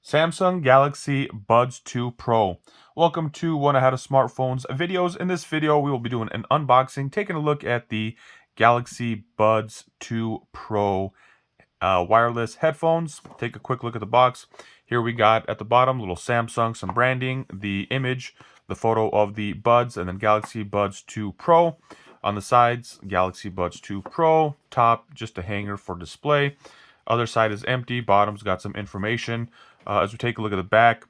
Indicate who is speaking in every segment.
Speaker 1: Samsung Galaxy Buds 2 Pro. Welcome to One Ahead of Smartphones videos. In this video, we will be doing an unboxing, taking a look at the Galaxy Buds 2 Pro wireless headphones. Take a quick look at the box. Here we got at the bottom, little Samsung, some branding, the image, the photo of the Buds, and then Galaxy Buds 2 Pro. On the sides, Galaxy Buds 2 Pro. Top, just a hanger for display. Other side is empty. Bottom's got some information. As we take a look at the back,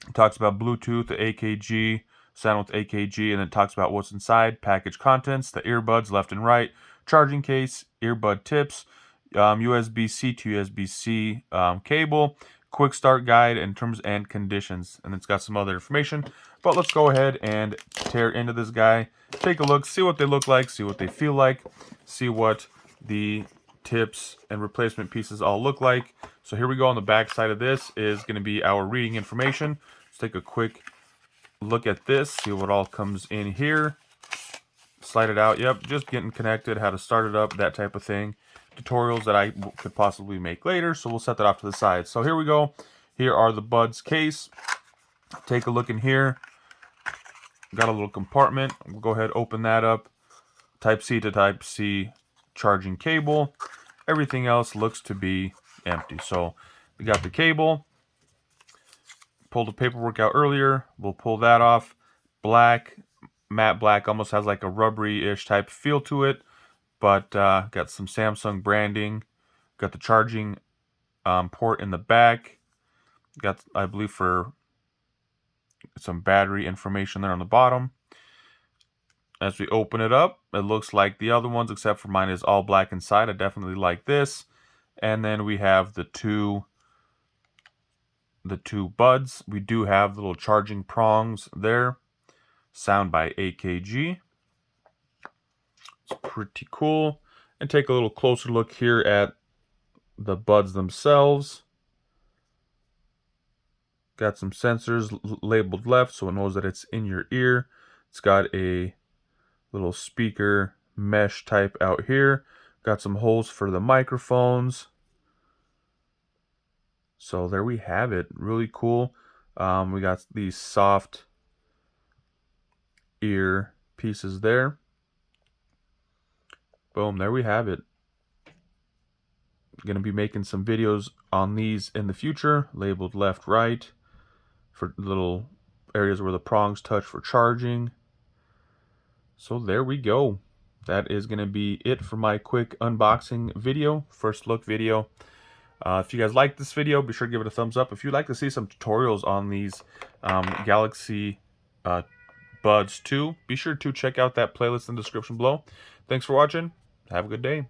Speaker 1: it talks about Bluetooth, the AKG, sound with AKG, and then it talks about what's inside, package contents, the earbuds left and right, charging case, earbud tips, USB-C to USB-C cable, quick start guide, and terms and conditions. And it's got some other information. But let's go ahead and tear into this guy, take a look, see what they look like, see what they feel like, see what the tips and replacement pieces all look like. So here we go. On the back side of this is going to be our reading information. Let's take a quick look at this, see what all comes in here. Slide it out. Yep, just getting connected, how to start it up, that type of thing. Tutorials that I could possibly make later, so we'll set that off to the side. So here we go. Here are the Buds case. Take a look in here. Got a little compartment. We'll go ahead, open that up. Type-C to Type-C charging cable. Everything else looks to be empty. So we got the cable. Pulled the paperwork out earlier. We'll pull that off. Black, matte black, almost has like a rubbery-ish type feel to it. But got some Samsung branding. Got the charging port in the back. Got, I believe, for some battery information there on the bottom. As we open it up, it looks like the other ones, except for mine is all black inside. I definitely like this. And then we have the two Buds. We do have the little charging prongs there. Sound by AKG. It's pretty cool. And take a little closer look here at the Buds themselves. Got some sensors labeled left so it knows that it's in your ear. It's got a little speaker mesh type out here. Got some holes for the microphones. So there we have it. Really cool. We got these soft ear pieces there. Boom, there we have it. Going to be making some videos on these in the future, labeled left, right, for little areas where the prongs touch for charging. So there we go. That is going to be it for my quick unboxing video, first look video. If you guys like this video, be sure to give it a thumbs up. If you'd like to see some tutorials on these Galaxy Buds 2, be sure to check out that playlist in the description below. Thanks for watching. Have a good day.